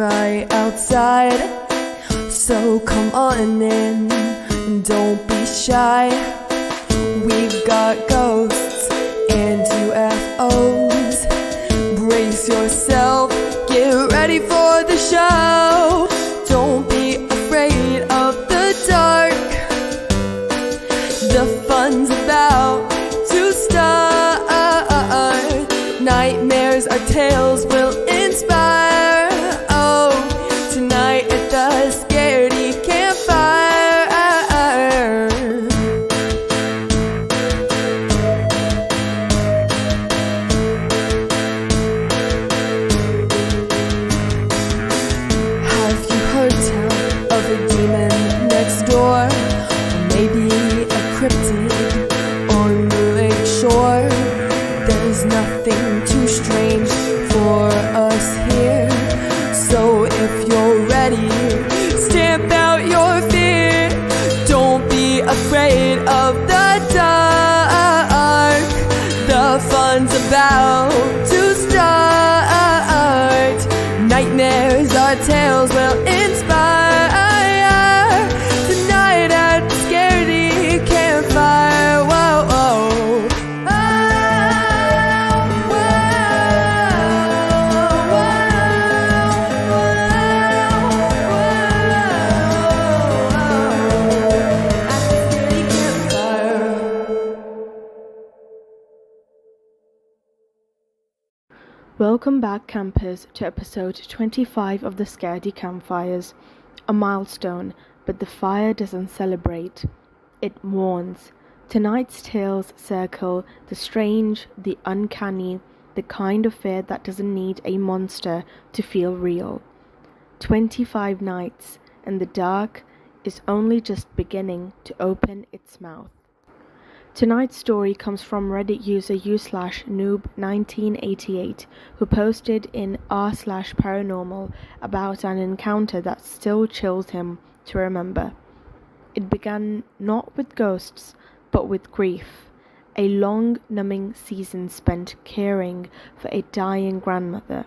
right outside, so come on in, don't be shy. We've got ghosts and UFOs. Brace yourself, get ready for the show. Don't be afraid of the dark, the fun's about to start. Nightmares or tales will inspire. Oh, tonight at the Scaredy Campfire. Have you heard tell of a demon next door? Or maybe a cryptid on the lake shore? There's nothing too strange for us here, so if you're ready, stamp out your fear. Don't be afraid of the dark, the fun's about to start. Nightmares or tales will inspire. Tonight at the Scaredy Campfire. Whoa, whoa. Welcome back, campers, to episode 25 of the Scaredy Campfires. A milestone, but the fire doesn't celebrate. It warns. Tonight's tales circle the strange, the uncanny, the kind of fear that doesn't need a monster to feel real. 25 nights, and the dark is only just beginning to open its mouth. Tonight's story comes from Reddit user u/noob1988, who posted in r/paranormal about an encounter that still chills him to remember. It began not with ghosts, but with grief, a long, numbing season spent caring for a dying grandmother.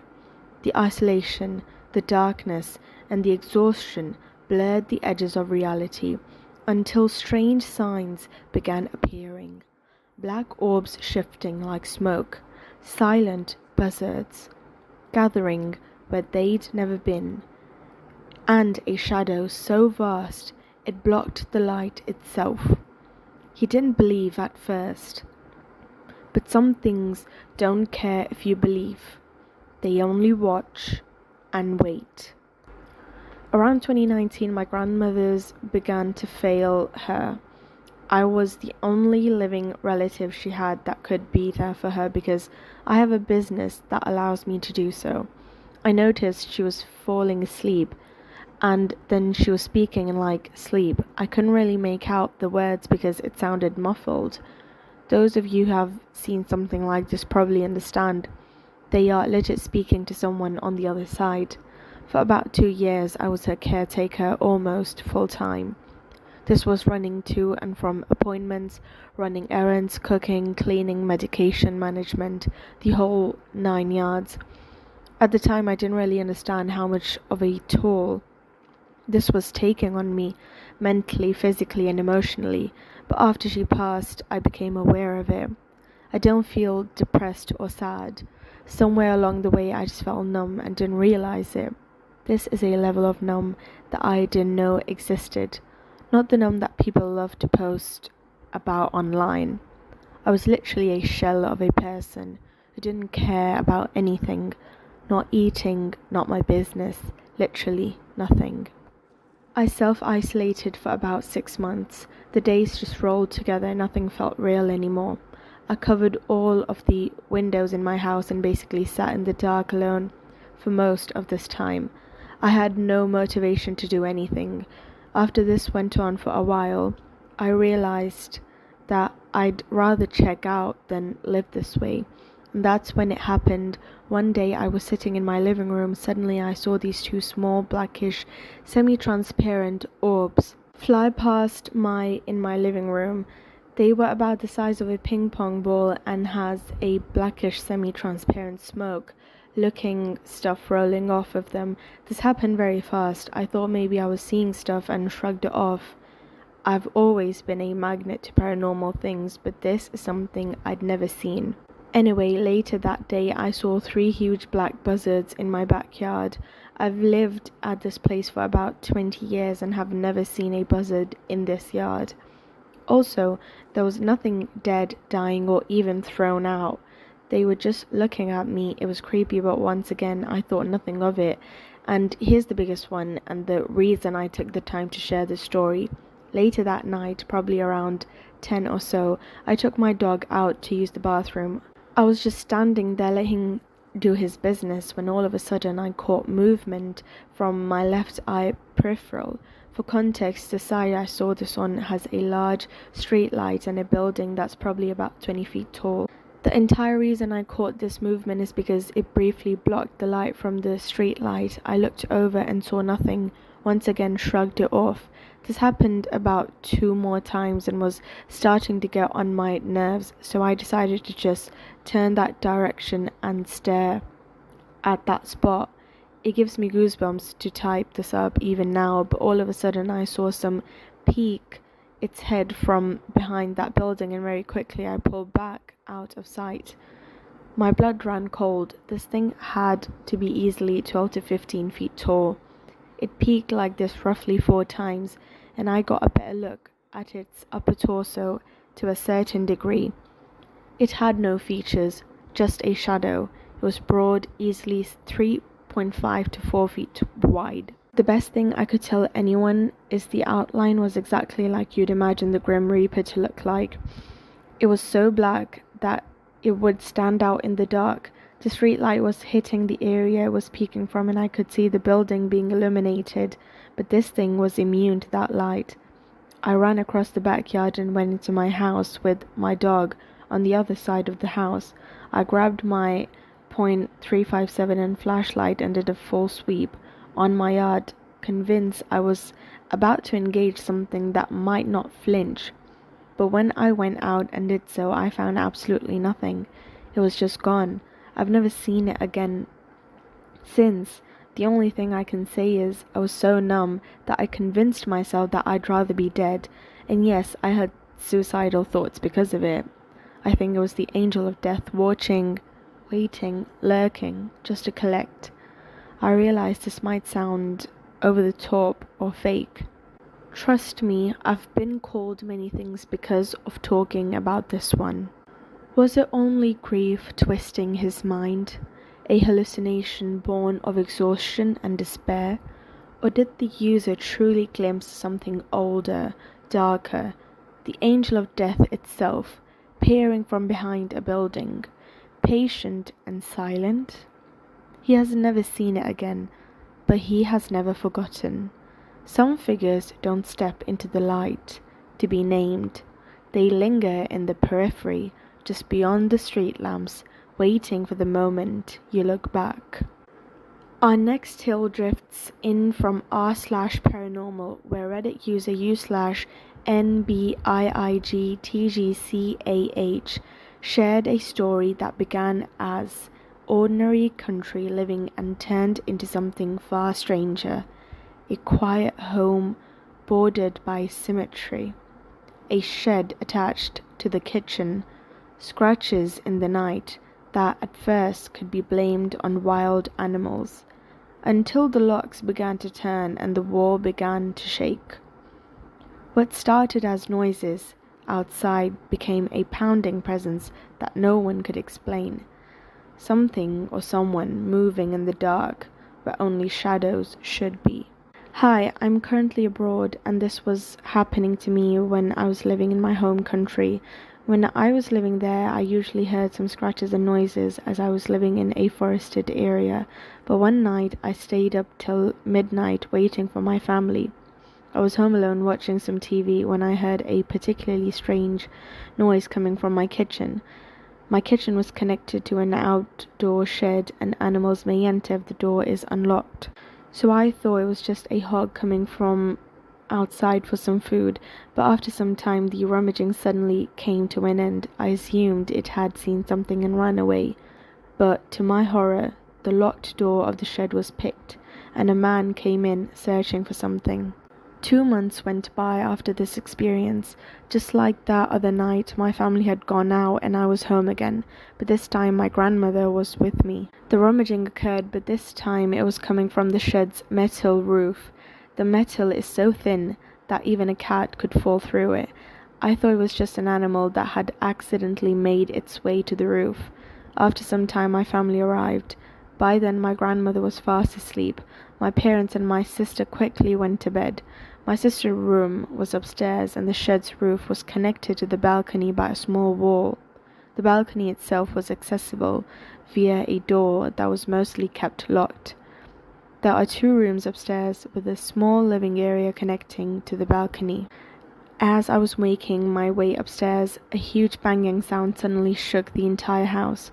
The isolation, the darkness, and the exhaustion blurred the edges of reality, until strange signs began appearing. Black orbs shifting like smoke, silent buzzards gathering where they'd never been, and a shadow so vast it blocked the light itself. He didn't believe at first, but some things don't care if you believe. They only watch and wait. Around 2019, my grandmother's began to fail her. I was the only living relative she had that could be there for her because I have a business that allows me to do so. I noticed she was falling asleep, and then she was speaking in sleep. I couldn't really make out the words because it sounded muffled. Those of you who have seen something like this probably understand. They are legit speaking to someone on the other side. For about 2 years, I was her caretaker almost full-time. This was running to and from appointments, running errands, cooking, cleaning, medication management, the whole 9 yards. At the time, I didn't really understand how much of a toll this was taking on me, mentally, physically, and emotionally, but after she passed, I became aware of it. I don't feel depressed or sad. Somewhere along the way, I just felt numb and didn't realize it. This is a level of numb that I didn't know existed, not the numb that people love to post about online. I was literally a shell of a person who didn't care about anything, not eating, not my business, literally nothing. I self-isolated for about 6 months. The days just rolled together, nothing felt real anymore. I covered all of the windows in my house and basically sat in the dark alone for most of this time. I had no motivation to do anything. After this went on for a while, I realized that I'd rather check out than live this way. And that's when it happened. One day I was sitting in my living room. Suddenly I saw these 2 small, blackish, semi-transparent orbs fly past in my living room. They were about the size of a ping pong ball and has a blackish semi-transparent smoke looking stuff rolling off of them. This happened very fast. I thought maybe I was seeing stuff and shrugged it off. I've always been a magnet to paranormal things, but this is something I'd never seen. Anyway, later that day I saw 3 huge black buzzards in my backyard. I've lived at this place for about 20 years and have never seen a buzzard in this yard. Also, there was nothing dead, dying, or even thrown out. They were just looking at me. It was creepy, but once again, I thought nothing of it. And here's the biggest one, and the reason I took the time to share this story. Later that night, probably around 10 or so, I took my dog out to use the bathroom. I was just standing there letting him do his business when all of a sudden I caught movement from my left eye peripheral. For context, the side I saw this on has a large street light and a building that's probably about 20 feet tall. The entire reason I caught this movement is because it briefly blocked the light from the street light. I looked over and saw nothing. Once again shrugged it off. This happened about 2 more times and was starting to get on my nerves, so I decided to just turn that direction and stare at that spot. It gives me goosebumps to type this up even now, but all of a sudden I saw some peek its head from behind that building, and very quickly I pulled back out of sight. My blood ran cold. This thing had to be easily 12 to 15 feet tall. It peeked like this roughly 4 times, and I got a better look at its upper torso to a certain degree. It had no features, just a shadow. It was broad, easily 3.5 to 4 feet wide. The best thing I could tell anyone is the outline was exactly like you'd imagine the Grim Reaper to look like. It was so black that it would stand out in the dark. The street light was hitting the area it was peeking from, and I could see the building being illuminated, but this thing was immune to that light. I ran across the backyard and went into my house with my dog on the other side of the house. I grabbed my .357 and flashlight and did a full sweep on my yard, convinced I was about to engage something that might not flinch. But when I went out and did so, I found absolutely nothing. It was just gone. I've never seen it again since. The only thing I can say is I was so numb that I convinced myself that I'd rather be dead. And yes, I had suicidal thoughts because of it. I think it was the angel of death watching, waiting, lurking, just to collect. I realized this might sound over the top or fake. Trust me, I've been called many things because of talking about this one. Was it only grief twisting his mind, a hallucination born of exhaustion and despair, or did the user truly glimpse something older, darker, the angel of death itself, peering from behind a building, patient and silent? He has never seen it again, but he has never forgotten. Some figures don't step into the light to be named. They linger in the periphery, just beyond the street lamps, waiting for the moment you look back. Our next tale drifts in from r/paranormal, where Reddit user u/NBIIGTGCAH shared a story that began as ordinary country living and turned into something far stranger. A quiet home bordered by symmetry. A shed attached to the kitchen. Scratches in the night that at first could be blamed on wild animals, until the locks began to turn and the wall began to shake. What started as noises outside became a pounding presence that no one could explain. Something or someone moving in the dark where only shadows should be. Hi, I'm currently abroad, and this was happening to me when I was living in my home country. When I was living there, I usually heard some scratches and noises as I was living in a forested area, but one night I stayed up till midnight waiting for my family. I was home alone watching some TV when I heard a particularly strange noise coming from my kitchen. My kitchen was connected to an outdoor shed, and animals may enter if the door is unlocked. So I thought it was just a hog coming from outside for some food, but after some time the rummaging suddenly came to an end. I assumed it had seen something and ran away, but to my horror, the locked door of the shed was picked, and a man came in searching for something. 2 months went by after this experience. Just like that other night, my family had gone out and I was home again, but this time my grandmother was with me. The rummaging occurred, but this time it was coming from the shed's metal roof. The metal is so thin that even a cat could fall through it. I thought it was just an animal that had accidentally made its way to the roof. After some time my family arrived. By then my grandmother was fast asleep. My parents and my sister quickly went to bed. My sister's room was upstairs and the shed's roof was connected to the balcony by a small wall. The balcony itself was accessible via a door that was mostly kept locked. There are 2 rooms upstairs with a small living area connecting to the balcony. As I was making my way upstairs, a huge banging sound suddenly shook the entire house.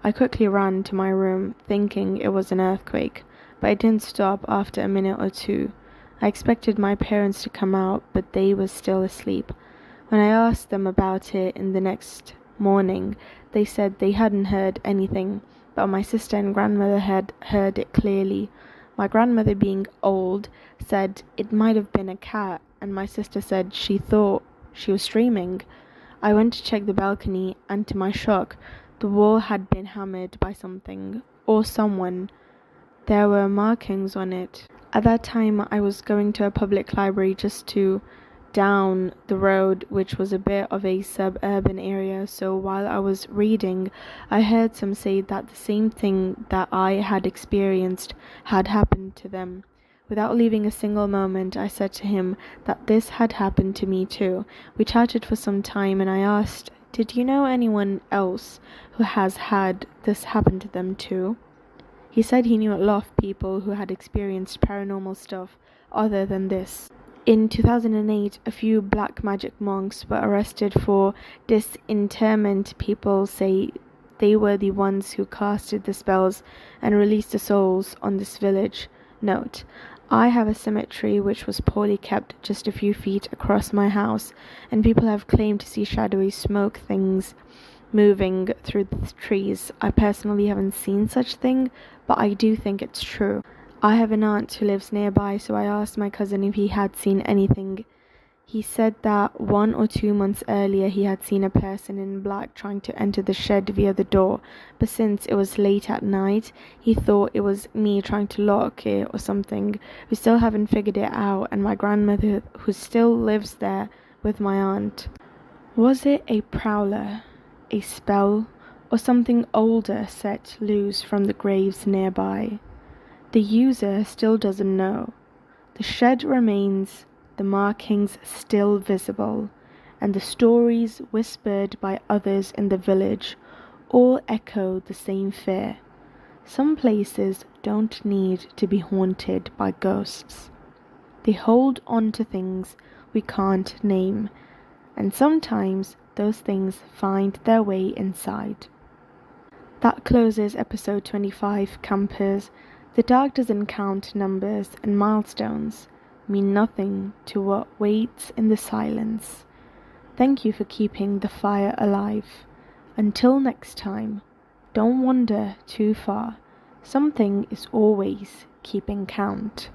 I quickly ran to my room, thinking it was an earthquake, but it didn't stop after a minute or 2. I expected my parents to come out, but they were still asleep. When I asked them about it in the next morning, they said they hadn't heard anything, but my sister and grandmother had heard it clearly. My grandmother, being old, said it might have been a cat, and my sister said she thought she was dreaming. I went to check the balcony, and to my shock, the wall had been hammered by something, or someone. There were markings on it. At that time, I was going to a public library just down the road, which was a bit of a suburban area, so while I was reading, I heard some say that the same thing that I had experienced had happened to them. Without leaving a single moment, I said to him that this had happened to me too. We chatted for some time and I asked, "Did you know anyone else who has had this happen to them too?" He said he knew a lot of people who had experienced paranormal stuff other than this. In 2008, a few black magic monks were arrested for disinterment. People say they were the ones who casted the spells and released the souls on this village. Note: I have a cemetery which was poorly kept just a few feet across my house, and people have claimed to see shadowy smoke things moving through the trees. I personally haven't seen such thing, but I do think it's true. I have an aunt who lives nearby, so I asked my cousin if he had seen anything. He said that 1 or 2 months earlier he had seen a person in black trying to enter the shed via the door, but since it was late at night, he thought it was me trying to lock it or something. We still haven't figured it out, and my grandmother, who still lives there with my aunt. Was it a prowler, a spell, or something older set loose from the graves nearby? The user still doesn't know. The shed remains, the markings still visible, and the stories whispered by others in the village all echo the same fear. Some places don't need to be haunted by ghosts. They hold on to things we can't name, and sometimes those things find their way inside. That closes episode 25, campers. The dark doesn't count numbers, and milestones mean nothing to what waits in the silence. Thank you for keeping the fire alive. Until next time, don't wander too far. Something is always keeping count.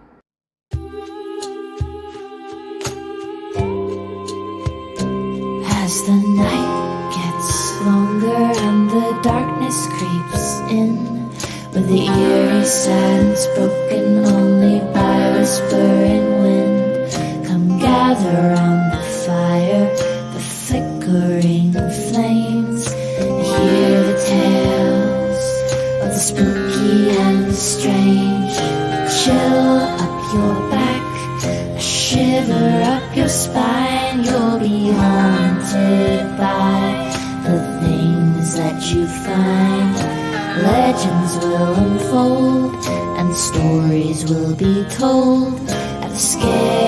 As the night gets longer and the darkness creeps in, with the eerie silence broken only by whispering wind, come gather round the fire, the flickering flames, and hear the tales of the spooky and the strange. A chill up your back, a shiver up your spine. You'll be haunted by the things that you find. Legends will unfold and stories will be told at the scare.